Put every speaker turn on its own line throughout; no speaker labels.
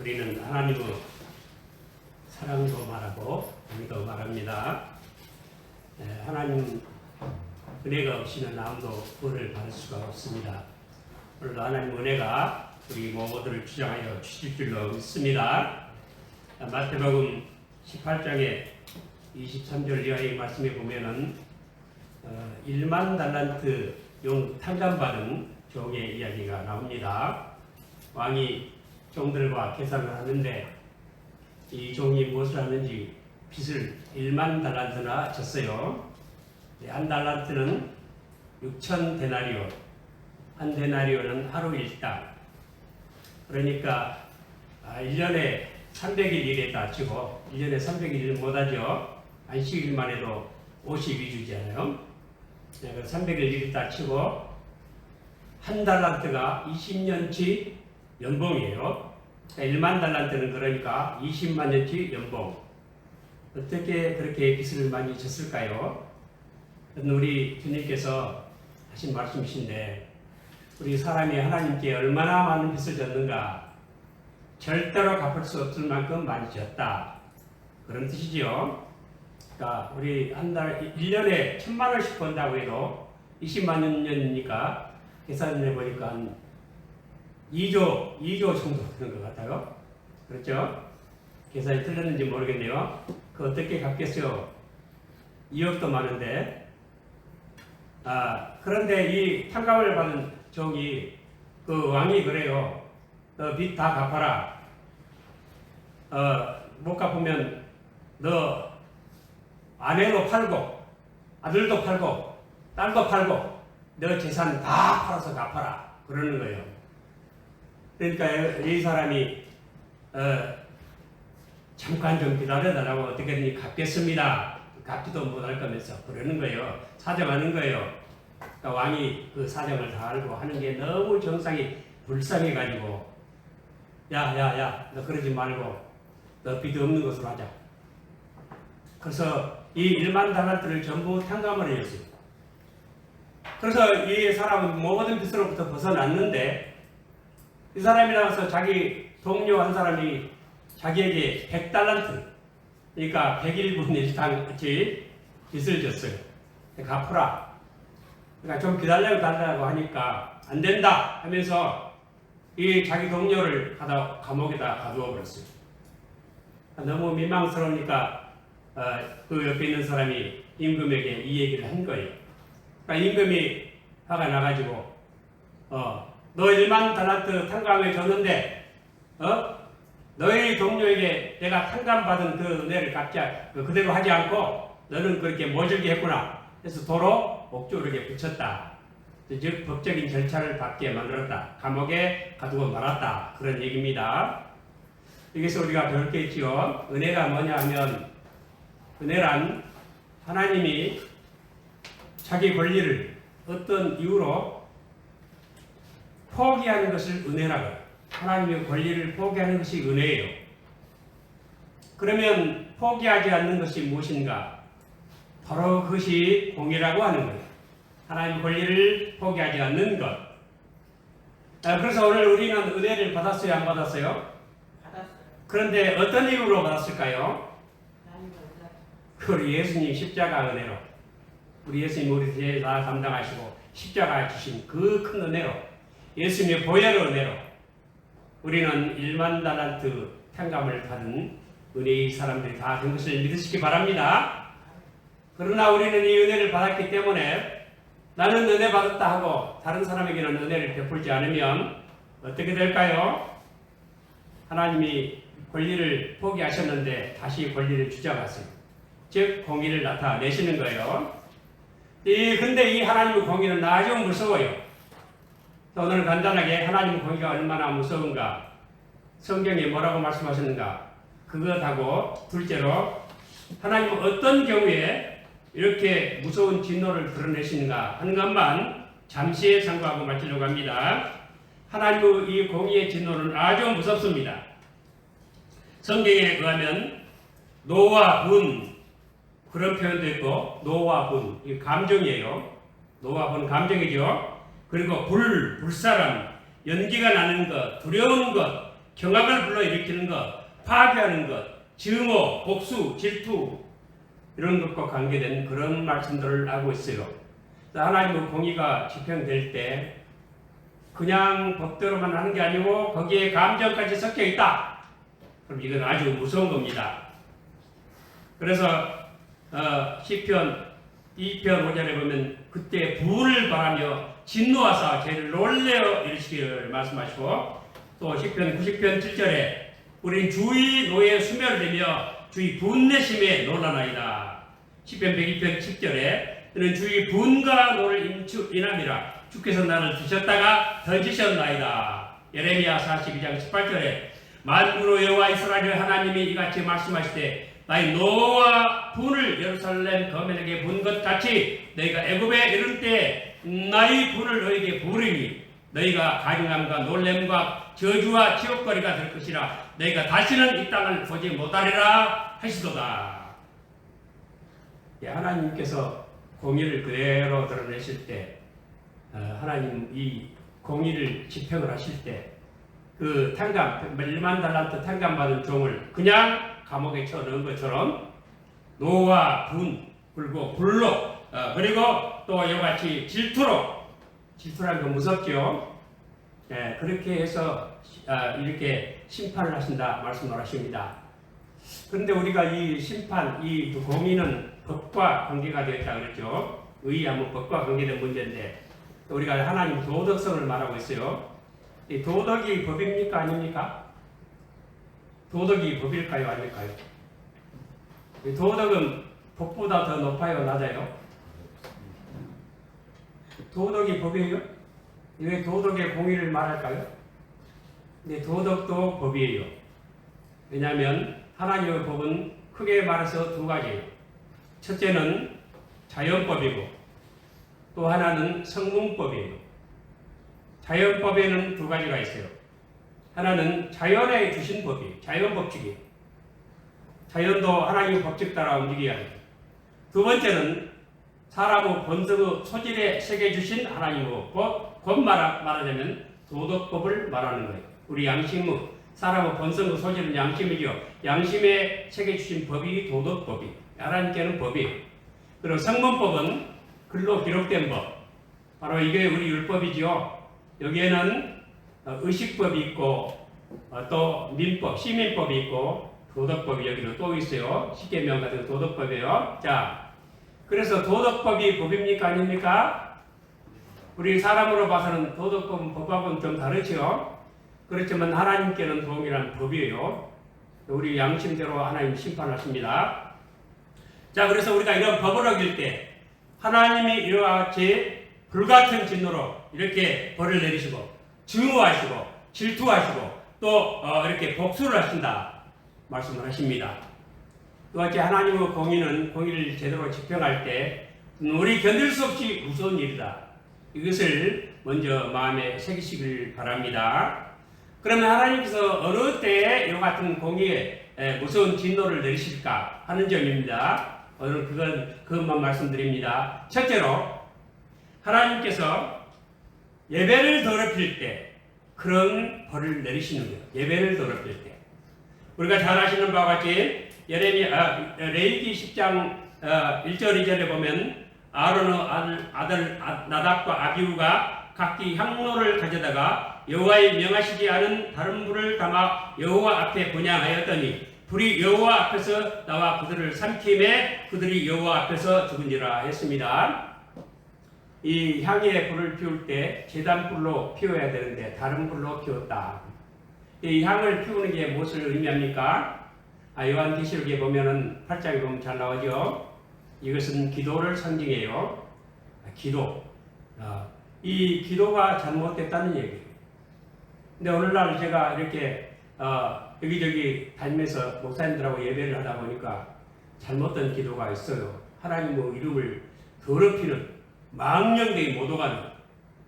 우리는 하나님의 사랑도 말하고 은혜도 말합니다. 하나님 은혜가 없이는 아무도 구원을 받을 수가 없습니다. 오늘도 하나님 은혜가 우리 모두를 주장하여 주실 줄로 믿습니다. 마태복음 18장에 23절 이하의 말씀에 보면은 1만 달란트 용 탕감받은 종의 이야기가 나옵니다. 왕이 종들과 계산을 하는데 이 종이 무엇을 하는지 빚을 1만 달란트나 졌어요. 한 달란트는 6천 데나리오, 한 데나리오는 하루 일당. 그러니까 1년에 300일 일했다 치고 1년에 300일 못하죠. 안식일만 해도 52주잖아요. 300일 일했다 치고 한 달란트가 20년치 연봉이에요. 1만 달란트는 그러니까 20만 년치 연봉. 어떻게 그렇게 빚을 많이 졌을까요? 우리 주님께서 하신 말씀이신데 우리 사람이 하나님께 얼마나 많은 빚을 졌는가? 절대로 갚을 수 없을 만큼 많이 졌다. 그런 뜻이지요. 그러니까 우리 한 달 1년에 1,000만 원씩 번다고 해도 20만 년이니까 계산해 보니까 한 2조 정도 되는 것 같아요. 그렇죠? 계산이 틀렸는지 모르겠네요. 그 어떻게 갚겠어요? 2억도 많은데. 그런데 이 탕감을 받은 종이 그 왕이 그래요. 너 빚 다 갚아라. 못 갚으면 너 아내도 팔고 아들도 팔고 딸도 팔고 너 재산 다 팔아서 갚아라. 그러는 거예요. 그러니까 이 사람이 잠깐 좀 기다려달라고 어떻게든 갚겠습니다. 갚지도 못할 거면서 그러는 거예요. 사정하는 거예요. 그러니까 왕이 그 사정을 다 알고 하는 게 너무 정상이 불쌍해가지고 야 너 그러지 말고 너 빚 없는 것으로 하자. 그래서 이 1만 달란트를 전부 탕감을 해줬어요. 그래서 이 사람은 모든 빚으로부터 벗어났는데 이 사람이 나와서 자기 동료 한 사람이 자기에게 100달란트 그러니까 101분의 1당치 빚을 졌어요. 갚으라. 그러니까 좀 기다려달라고 하니까 안 된다 하면서 이 자기 동료를 감옥에다 가두어 버렸어요. 너무 민망스러우니까 그 옆에 있는 사람이 임금에게 이 얘기를 한 거예요. 그러니까 임금이 화가 나가지고 너 1만 달란트 탕감해 줬는데 너희 동료에게 내가 탕감받은 그 은혜를 그대로 하지 않고 너는 그렇게 모질게 했구나. 그래서 도로 옥조르게 붙였다. 즉 법적인 절차를 밟게 만들었다. 감옥에 가두고 말았다. 그런 얘기입니다. 여기서 우리가 배울 게 있지요. 은혜가 뭐냐 하면 은혜란 하나님이 자기 권리를 어떤 이유로 포기하는 것을 은혜라고 해요. 하나님의 권리를 포기하는 것이 은혜예요. 그러면 포기하지 않는 것이 무엇인가? 바로 그것이 공의라고 하는 거예요. 하나님의 권리를 포기하지 않는 것. 그래서 오늘 우리는 은혜를 받았어요? 안 받았어요?
받았어요.
그런데 어떤 이유로 받았을까요? 우리 예수님 십자가 은혜로. 우리 예수님 우리 죄 다 감당하시고 십자가 주신 그 큰 은혜로. 예수님의 보혈의 은혜로. 우리는 1만 달란트 탕감을 받은 은혜의 사람들이 다 된 것을 믿으시기 바랍니다. 그러나 우리는 이 은혜를 받았기 때문에 나는 은혜 받았다 하고 다른 사람에게는 은혜를 베풀지 않으면 어떻게 될까요? 하나님이 권리를 포기하셨는데 다시 권리를 주장하세요. 즉 공의를 나타내시는 거예요. 근데 이 하나님의 공의는 아주 무서워요. 오늘 간단하게 하나님의 공의가 얼마나 무서운가, 성경에 뭐라고 말씀하셨는가, 그것하고 둘째로 하나님은 어떤 경우에 이렇게 무서운 진노를 드러내시는가 하는 것만 잠시 참고하고 마치려고 합니다. 하나님의 이 공의의 진노는 아주 무섭습니다. 성경에 의하면 노와 분 그런 표현도 있고 노와 분 이 감정이에요. 노와 분 감정이죠. 그리고 불사람, 연기가 나는 것, 두려운 것, 경악을 불러일으키는 것, 파괴하는 것, 증오, 복수, 질투 이런 것과 관계된 그런 말씀들을 하고 있어요. 하나님의 공의가 집행될 때 그냥 법대로만 하는 게 아니고 거기에 감정까지 섞여 있다. 그럼 이건 아주 무서운 겁니다. 그래서 시편 2편 5절에 보면 그때 불을 바라며 진노하사 죄를 놀래어 이르시기를 말씀하시고 또 시편 90편 7절에 우린 주의 노에 수멸되며 주의 분내심에 놀라나이다. 시편 102편 10절에 너는 주의 분과 노를 인함이라 주께서 나를 드셨다가 던지셨나이다. 예레미야 42장 18절에 만군의 여호와 이스라엘 하나님이 이같이 말씀하시되 나의 노와 분을 예루살렘 거민에게 분 것 같이 너희가 애굽에 이른 때 나의 분을 너희에게 부으리니 너희가 가증함과 놀램과 저주와 지옥거리가 될 것이라 너희가 다시는 이 땅을 보지 못하리라 하시도다. 하나님께서 공의를 그대로 드러내실 때 하나님 이 공의를 집행을 하실 때 그 탕감 1만 달란트 탕감받은 종을 그냥 감옥에 쳐넣은 것처럼 노와 분 그리고 불로 그리고 또 이같이 질투라는 건 무섭죠. 그렇게 해서 이렇게 심판을 하신다 말씀을 하십니다. 그런데 우리가 이 심판, 이 공의는 법과 관계가 되었다 그랬죠. 의의하면 법과 관계된 문제인데 우리가 하나님 도덕성을 말하고 있어요. 이 도덕이 법입니까 아닙니까? 도덕이 법일까요 아닐까요? 이 도덕은 법보다 더 높아요 낮아요? 도덕이 법이에요? 왜 도덕의 공의를 말할까요? 근데 도덕도 법이에요. 왜냐하면 하나님의 법은 크게 말해서 두 가지예요. 첫째는 자연법이고 또 하나는 성문법이에요. 자연법에는 두 가지가 있어요. 하나는 자연에 주신 법이에요. 자연법칙이에요. 자연도 하나님의 법칙 따라 움직여야 해요. 두 번째는 사람의 본성의 소질에 새겨주신 하나님의 법, 곧 말하자면 도덕법을 말하는 거예요. 우리 양심의 사람의 본성의 소질은 양심이죠. 양심에 새겨주신 법이 도덕법이에요. 하나님께는 법이에요. 그리고 성문법은 글로 기록된 법. 바로 이게 우리 율법이죠. 여기에는 의식법이 있고 또 민법, 시민법이 있고 도덕법이 여기도 또 있어요. 십계명 같은 도덕법이에요. 자, 그래서 도덕법이 법입니까 아닙니까? 우리 사람으로 봐서는 도덕법은 법하고는 좀 다르죠. 그렇지만 하나님께는 동일한 법이에요. 우리 양심대로 하나님 심판하십니다. 자, 그래서 우리가 이런 법을 어길 때 하나님이 이와 같이 불같은 진노로 이렇게 벌을 내리시고 증오하시고 질투하시고 또 이렇게 복수를 하신다 말씀을 하십니다. 또 같이 하나님의 공의를 제대로 집행할 때 우리 견딜 수 없이 무서운 일이다. 이것을 먼저 마음에 새기시길 바랍니다. 그러면 하나님께서 어느 때에 이와 같은 공의에 무서운 진노를 내리실까 하는 점입니다. 오늘 그것만 말씀드립니다. 첫째로 하나님께서 예배를 더럽힐 때 그런 벌을 내리시는 거예요. 예배를 더럽힐 때. 우리가 잘 아시는 바와 같이 레위기 10장 1절 2절에 보면 아론의 아들 나답과 아비후가 각기 향로를 가져다가 여호와의 명하시지 않은 다른 불을 담아 여호와 앞에 분향하였더니 불이 여호와 앞에서 나와 그들을 삼킴에 그들이 여호와 앞에서 죽은지라 했습니다. 이 향에 불을 피울 때 제단불로 피워야 되는데 다른 불로 피웠다. 이 향을 피우는 게 무엇을 의미합니까? 요한계시록에 보면은 8장에 보면 잘 나오죠. 이것은 기도를 상징해요. 기도. 이 기도가 잘못됐다는 얘기예요. 근데 오늘날 제가 이렇게 여기저기 다니면서 목사님들하고 예배를 하다 보니까 잘못된 기도가 있어요. 하나님의 이름을 더럽히는 망령되게 못 오가는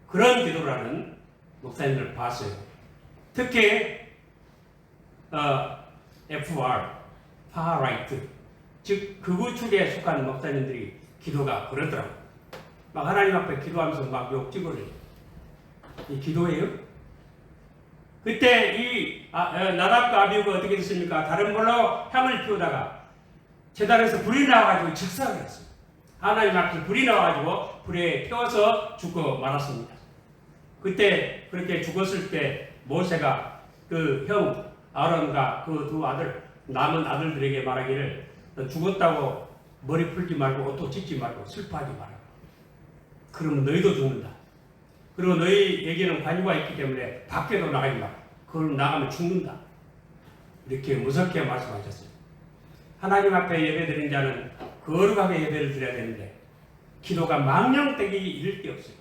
그런 기도라는 목사님들을 봤어요. 특히 FR, far right, 즉 극우 축에 속한 목사님들이 기도가 그러더라고요. 막 하나님 앞에 기도하면서 막 욕지거려요. 이 기도예요? 그때 이 나답과 아비후가 어떻게 됐습니까? 다른 걸로 향을 피우다가 제단에서 불이 나와가지고 즉사를 했어요. 하나님 앞에서 불이 나와가지고 불에 태워서 죽고 말았습니다. 그때 그렇게 죽었을 때 모세가 그 형 아론과 그 두 아들 남은 아들들에게 말하기를 죽었다고 머리 풀지 말고 옷도 찢지 말고 슬퍼하지 마라. 그러면 너희도 죽는다. 그리고 너희에게는 관유가 있기 때문에 밖에도 나가지 마. 그걸 나가면 죽는다. 이렇게 무섭게 말씀하셨어요. 하나님 앞에 예배드린 자는 거룩하게 예배를 드려야 되는데 기도가 망령되기 이를 데 없어요.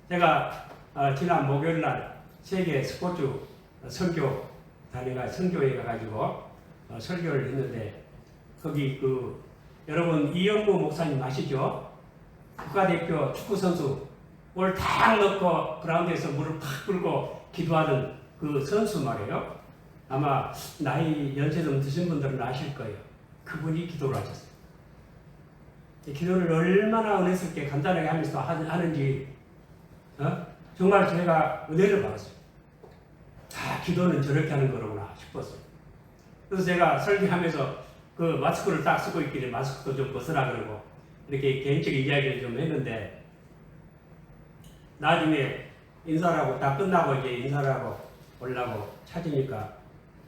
제가 지난 목요일날 세계 스포츠 선교에 가가지고 설교를 했는데 거기 여러분 이영무 목사님 아시죠? 국가대표 축구선수 볼 탁 넣고 그라운드에서 무릎 탁 꿇고 기도하는 그 선수 말이에요. 아마 나이 연세 좀 드신 분들은 아실 거예요. 그분이 기도를 하셨어요. 기도를 얼마나 은혜스럽게 간단하게 하면서 하는지 정말 제가 은혜를 받았어요. 기도는 저렇게 하는 거구나 싶었어요. 그래서 제가 설교하면서 그 마스크를 딱 쓰고 있길래 마스크도 좀 벗으라 그러고 이렇게 개인적인 이야기를 좀 했는데 나중에 인사를 하고 다 끝나고 이제 인사를 하고 오려고 찾으니까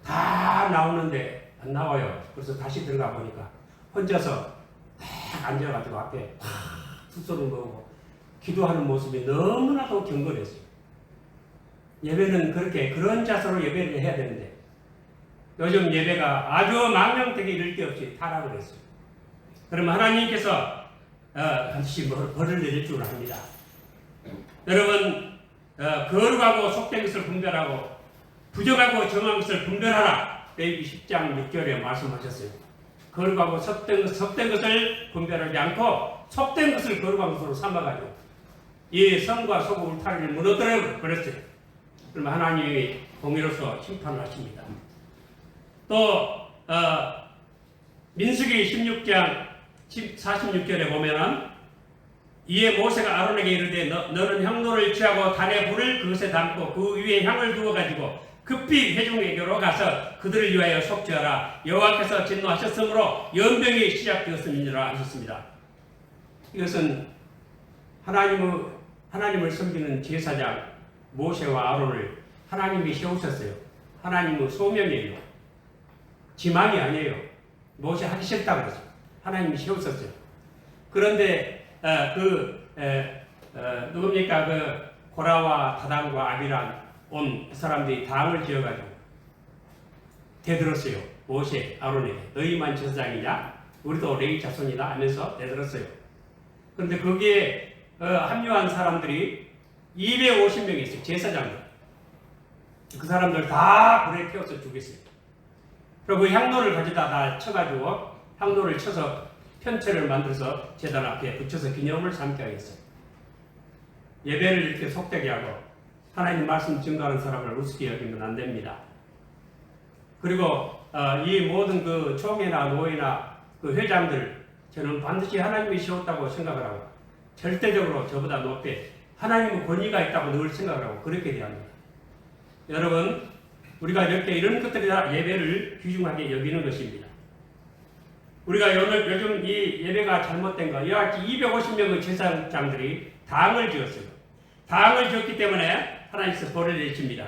다 나오는데 안 나와요. 그래서 다시 들어가 보니까 혼자서 딱 앉아가지고 앞에 툭소리 먹고 기도하는 모습이 너무나도 경건했어요. 예배는 그런 자세로 예배를 해야 되는데 요즘 예배가 아주 망령되게 이를 데 없이 타락을 했어요. 그러면 하나님께서 반드시 벌을 내릴 줄 압니다. 여러분 거룩하고 속된 것을 분별하고 부정하고 정한 것을 분별하라. 레위기 10장 6절에 말씀하셨어요. 거룩하고 속된 것을 분별하지 않고 속된 것을 거룩한 것으로 삼아가지고 이 성과 소금 울타리를 무너뜨려 버렸어요. 그러면 하나님이 공의로서 심판을 하십니다. 또 민수기 16장 46절에 보면은 이에 모세가 아론에게 이르되 너는 향로를 취하고 단에 불을 그것에 담고 그 위에 향을 두어 가지고 급히 회중에게로 가서 그들을 위하여 속죄하라. 여호와께서 진노하셨으므로 연병이 시작되었음이니라 하셨습니다. 이것은 하나님을 섬기는 제사장 모세와 아론을 하나님이 세우셨어요. 하나님은 소명이에요. 지망이 아니에요. 모세 하기 싫다고 그랬어요. 하나님이 세우셨어요. 그런데 누굽니까? 고라와 다단과 아비란 온 사람들이 당을 지어가지고 대들었어요. 모세, 아론에게 너희만 제사장이냐? 우리도 레위 자손이다 하면서 대들었어요. 그런데 거기에 합류한 사람들이 250명이 있어요. 제사장들. 그 사람들 다 불에 태워서 죽였어요. 그리고 그 향로를 가져다 다 쳐가지고 향로를 쳐서 편체를 만들어서 제단 앞에 붙여서 기념을 삼게 하겠어요. 예배를 이렇게 속되게 하고 하나님 말씀 증거하는 사람을 우습게 여기면 안 됩니다. 그리고 이 모든 그 총회나 노회나 그 회장들 저는 반드시 하나님이 세웠다고 생각을 하고 절대적으로 저보다 높게 하나님의 권위가 있다고 늘 생각을 하고 그렇게 대합니다. 여러분 우리가 이렇게 이런 것들이 다 예배를 귀중하게 여기는 것입니다. 우리가 요즘 이 예배가 잘못된 거 이와 같이 250명의 제사장들이 당을 지었어요. 당을 지었기 때문에 하나님께서 벌을 내십니다.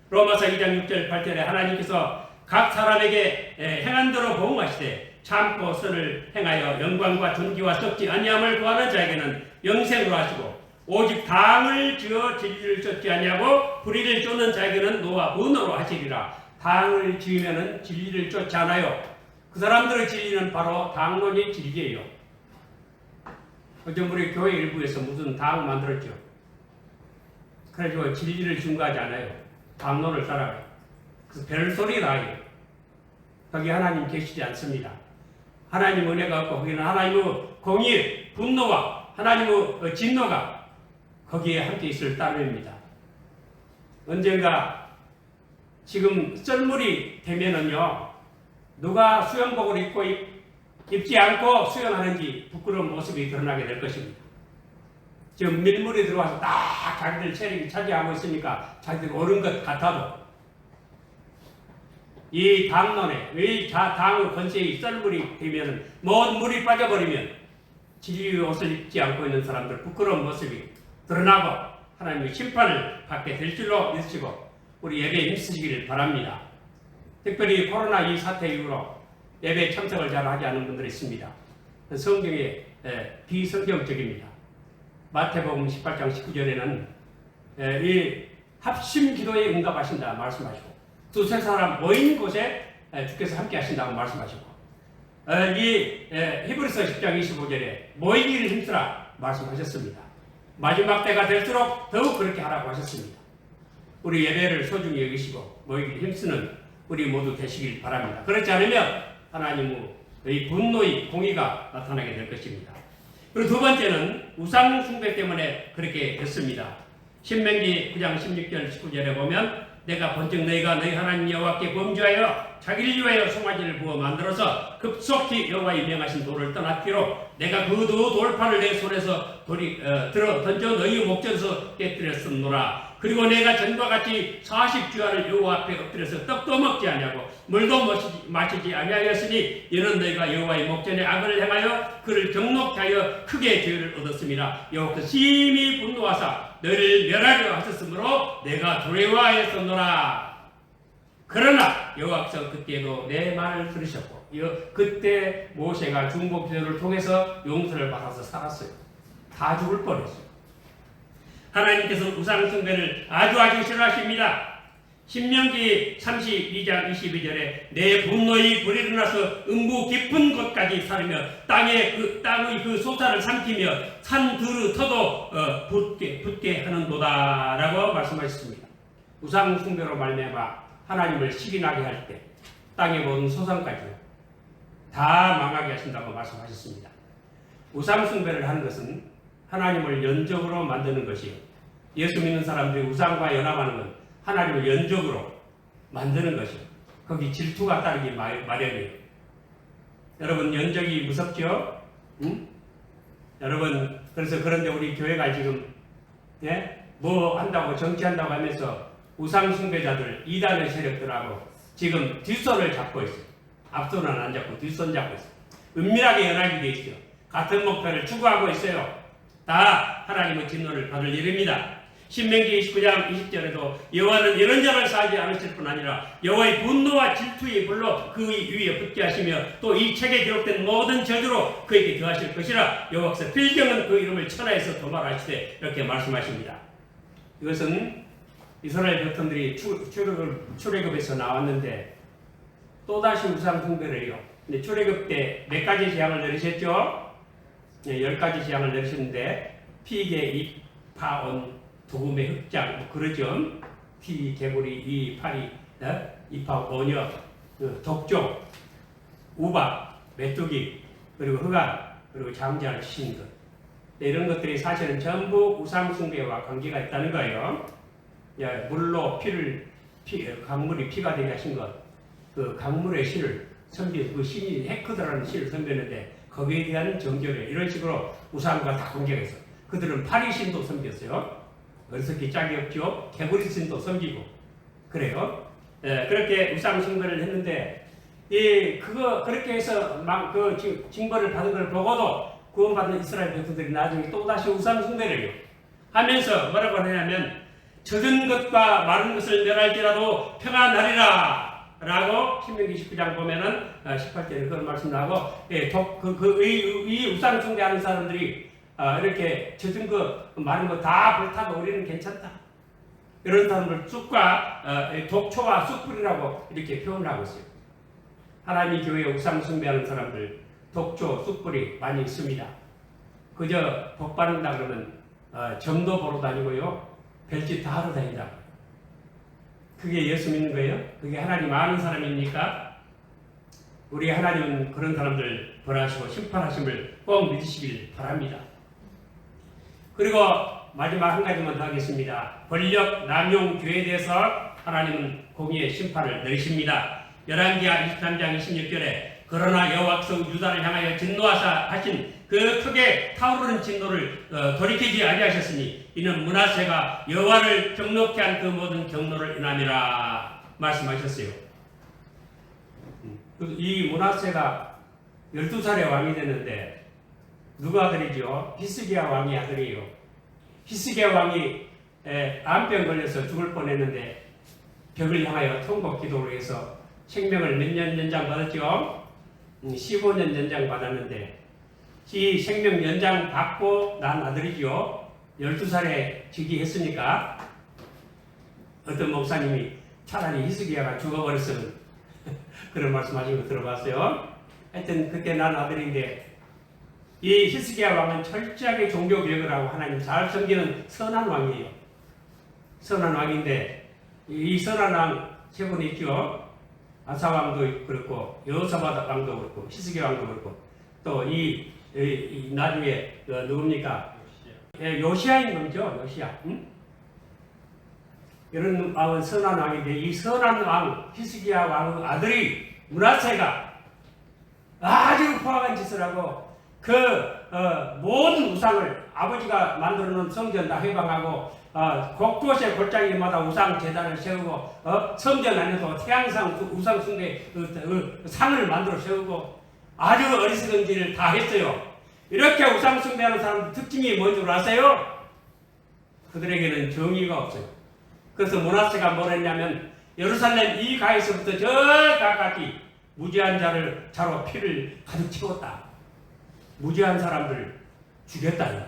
로마서 2장 6절 8절에 하나님께서 각 사람에게 행한 대로 보응하시되 참고 선을 행하여 영광과 존귀와 썩지 아니함을 구하는 자에게는 영생으로 하시고 오직 당을 지어 진리를 쫓지 아니하고 불의를 쫓는 자에게는 노와 분노로 하시리라. 당을 지으면 진리를 쫓지 않아요. 그 사람들의 진리는 바로 당론이 진리예요. 어제 우리 교회 일부에서 무슨 당 만들었죠. 그래가지고 진리를 증거하지 않아요. 당론을 따라가요. 그래서 별소리 나요. 거기 하나님 계시지 않습니다. 하나님 은혜가 없고 거기는 하나님의 공의, 분노와 하나님의 진노가 거기에 함께 있을 따름입니다. 언젠가 지금 썰물이 되면은요, 누가 수영복을 입지 않고 수영하는지 부끄러운 모습이 드러나게 될 것입니다. 지금 밀물이 들어와서 딱 자기들 세력이 차지하고 있으니까 자기들 옳은 것 같아도 이 당론에 이 당의 권세의 썰물이 되면은 모든 물이 빠져버리면 진리의 옷을 입지 않고 있는 사람들 부끄러운 모습이 드러나고 하나님의 심판을 받게 될 줄로 믿으시고 우리 예배에 힘쓰시기를 바랍니다. 특별히 코로나 이 사태 이후로 예배 참석을 잘 하지 않은 분들이 있습니다. 성경에 비성경적입니다. 마태복음 18장 19절에는 이 합심 기도에 응답하신다 말씀하시고 두세 사람 모인 곳에 주께서 함께 하신다고 말씀하시고 이 히브리서 10장 25절에 모이기를 힘쓰라 말씀하셨습니다. 마지막 때가 될수록 더욱 그렇게 하라고 하셨습니다. 우리 예배를 소중히 여기시고 모이기를 힘쓰는 우리 모두 되시길 바랍니다. 그렇지 않으면 하나님의 분노의 공의가 나타나게 될 것입니다. 그리고 두 번째는 우상 숭배 때문에 그렇게 됐습니다. 신명기 9장 16절 19절에 보면 내가 본즉 너희가 너희 하나님 여호와께 범죄하여 자기를 위하여 송아지를 부어 만들어서 급속히 여호와의 명하신 돌을 떠났기로 내가 그 두 돌판을 내 손에서 들어 던져 너희 목전에서 깨뜨렸었노라. 그리고 내가 전과 같이 40주야를 여호와 앞에 엎드려서 떡도 먹지 아니하고 물도 마시지 아니하였으니 이는 너희가 여호와의 목전에 악을 행하여 그를 경록케 하여 크게 죄를 얻었습니다. 여호와께서 심히 분노하사 너희를 멸하려 하셨으므로 내가 두려워하였었노라. 그러나 여호와께서 그때도 내 말을 들으셨고 그때 모세가 중보 기도를 통해서 용서를 받아서 살았어요. 다 죽을 뻔했어요. 하나님께서는 우상 숭배를 아주 싫어하십니다. 신명기 32장 22절에 내 분노의 불이 일어나서 음부 깊은 곳까지 사르며 땅의 그 소사를 삼키며 산 들을 터도 붙게 하는도다 라고 말씀하셨습니다. 우상 숭배로 말미암아 하나님을 시기나게 할 때 땅의 모든 소산까지 다 망하게 하신다고 말씀하셨습니다. 우상 숭배를 하는 것은 하나님을 연적으로 만드는 것이요. 예수 믿는 사람들이 우상과 연합하는 건 하나님을 연적으로 만드는 것이요. 거기 질투가 따르기 마련이에요. 여러분 연적이 무섭죠? 응? 여러분 그런데 우리 교회가 지금 뭐 한다고 정치한다고 하면서 우상 숭배자들 이단의 세력들하고 지금 뒷손을 잡고 있어요. 앞손은 안 잡고 뒷손 잡고 있어요. 은밀하게 연합이 되어 있어요. 같은 목표를 추구하고 있어요. 다 하나님의 진노를 받을 일입니다. 신명기 29장 20절에도 여호와는 이런 자를 사하지 않으실 뿐 아니라 여호와의 분노와 질투의 불로 그 위에 붙게 하시며 또 이 책에 기록된 모든 저주로 그에게 더하실 것이라 여호와께서 필경은 그 이름을 천하에서 도말하시되 이렇게 말씀하십니다. 이것은 이스라엘 백성들이 출애굽에서 나왔는데 또다시 우상 숭배를 해요. 근데 출애굽 때 몇 가지 재앙을 내리셨죠? 10가지 재앙을 내리셨는데 피개, 입, 파온, 도금의 흑장, 뭐 그러죠. 피, 개구리, 이, 파리, 이파, 오녀, 독종, 우박, 메뚜기, 그리고 흑암, 그리고 장자를 치신 것. 이런 것들이 사실은 전부 우상 숭배와 관계가 있다는 거예요. 물로 강물이 피가 되게 하신 것, 그 강물의 신을 선비, 그 신이 헤크드라는 신을 선비했는데 거기에 대한 정결에 이런 식으로 우상과 다 관계가 있어요. 그들은 파리신도 섬겼어요. 어리석기 짝이 없죠. 개구리신도 섬기고 그래요. 그렇게 우상 숭배를 했는데 그렇게 해서 막 그 징벌을 받은 걸 보고도 구원받은 이스라엘 백성들이 나중에 또 다시 우상 숭배를 해요. 하면서 뭐라고 하냐면 젖은 것과 마른 것을 멸할지라도 평안 하리라. 라고 신명기 19장 보면은 18절에 그런 말씀 나오고 이 우상 숭배하는 사람들이 이렇게 젖은 거 마른 거 다 불타도 우리는 괜찮다. 이런 사람들 쑥과 독초와 쑥불이라고 이렇게 표현을 하고 있어요. 하나님 교회에 우상 숭배하는 사람들 독초, 쑥불이 많이 있습니다. 그저 복 받는다 그러면 점도 보러 다니고요. 별짓 다 하러 다닌다. 그게 예수 믿는 거예요? 그게 하나님 아는 사람입니까? 우리 하나님은 그런 사람들 벌하시고 심판하심을 꼭 믿으시길 바랍니다. 그리고 마지막 한 가지만 더 하겠습니다. 권력 남용 죄에 대해서 하나님은 공의의 심판을 내리십니다. 열왕기하 23장 26절에 그러나 여호와께서 유다를 향하여 진노하사 하신 그 크게 타오르는 진노를 돌이키지 아니하셨으니 이는 므낫세가 여호와를 경노케 한 그 모든 경노를 인함이라 말씀하셨어요. 이 므낫세가 12살의 왕이 되는데 누가 아들이죠? 히스기야 왕이 아들이에요. 히스기야 왕이 암병 걸려서 죽을 뻔했는데 벽을 향하여 통곡 기도를 해서 생명을 몇 년 연장 받았죠? 15년 연장 받았는데 이 생명 연장 받고 난 아들이죠. 12살에 즉위했으니까 어떤 목사님이 차라리 히스기야가 죽어버렸으면 그런 말씀하신 거 들어봤어요. 하여튼 그때 난 아들인데 이 히스기야 왕은 철저하게 종교 개혁을 하고 하나님 잘 섬기는 선한 왕이에요. 선한 왕인데 이 선한 왕 세 분 있죠. 아사 왕도 그렇고 여호사밧 왕도 그렇고 히스기야 왕도 그렇고 또 이 나중에 누굽니까? 요시야인 거죠. 요시야. 응? 이런 왕은 선한 왕인데 이 선한 왕 히스기야 왕의 아들이 므낫세가 아주 포악한 짓을 하고 모든 우상을 아버지가 만들어 놓은 성전 다 해방하고 곳곳에 골짜기마다 우상 제단을 세우고 성전 안에도 태양상 우상 숭배 상을 만들어 세우고 아주 어리석은 짓을 다 했어요. 이렇게 우상 숭배하는 사람 특징이 뭔 줄 아세요? 그들에게는 정의가 없어요. 그래서 므낫세가 뭘 했냐면 예루살렘 이 가에서부터 저 가까이 무죄한 자로 피를 가득 채웠다. 무죄한 사람들 죽였다.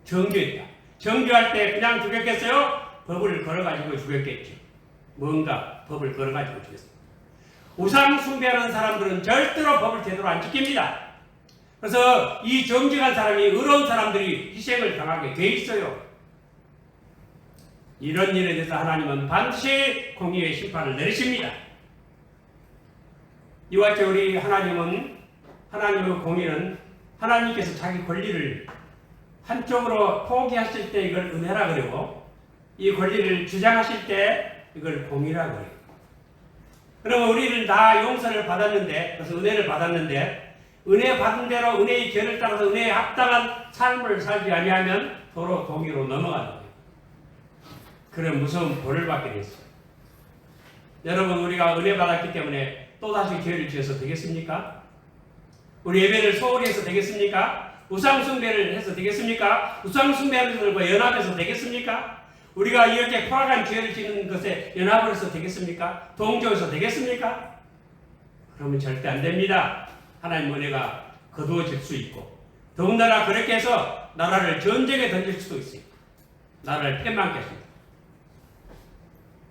정죄했다. 정죄할 때 그냥 죽였겠어요? 법을 걸어가지고 죽였겠죠. 뭔가 법을 걸어가지고 죽였어요. 우상 숭배하는 사람들은 절대로 법을 제대로 안 지킵니다. 그래서 이 정직한 사람이 의로운 사람들이 희생을 당하게 돼 있어요. 이런 일에 대해서 하나님은 반드시 공의의 심판을 내리십니다. 이와 같이 우리 하나님의 공의는 하나님께서 자기 권리를 한쪽으로 포기하실 때 이걸 은혜라 그러고 이 권리를 주장하실 때 이걸 공의라 그래요. 그러면 우리는 다 용서를 받았는데 그래서 은혜를 받았는데 은혜 받은 대로 은혜의 결을 따라서 은혜에 합당한 삶을 살지 아니하면 도로 공의로 넘어가는 거예요. 그런 무서운 벌을 받게 됐어요. 여러분 우리가 은혜 받았기 때문에 또다시 죄를 지어서 되겠습니까? 우리 예배를 소홀히 해서 되겠습니까? 우상숭배를 해서 되겠습니까? 우상숭배하는 것들과 연합해서 되겠습니까? 우리가 이렇게 포악한 죄를 지는 것에 연합을 해서 되겠습니까? 동조해서 되겠습니까? 그러면 절대 안 됩니다. 하나님 은혜가 거두어질 수 있고 더군다나 그렇게 해서 나라를 전쟁에 던질 수도 있어요. 나라를 패망케 하십니다.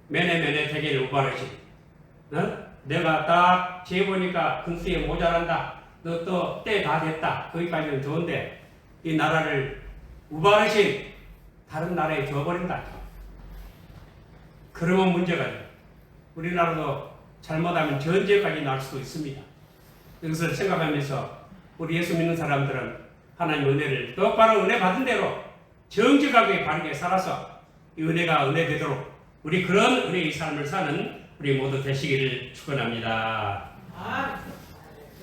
매네매네 대개를 우발하시 내가 딱 재보니까 근수에 모자란다. 너 또 때 다 됐다. 거기까지는 좋은데 이 나라를 우발하신 다른 나라에 줘버린다. 그러면 문제가 돼요. 우리나라도 잘못하면 전쟁까지 날 수도 있습니다. 이것을 생각하면서 우리 예수 믿는 사람들은 하나님 은혜를 똑바로 은혜 받은 대로 정직하게 바르게 살아서 이 은혜가 은혜 되도록 우리 그런 은혜의 삶을 사는 우리 모두 되시기를 축원합니다.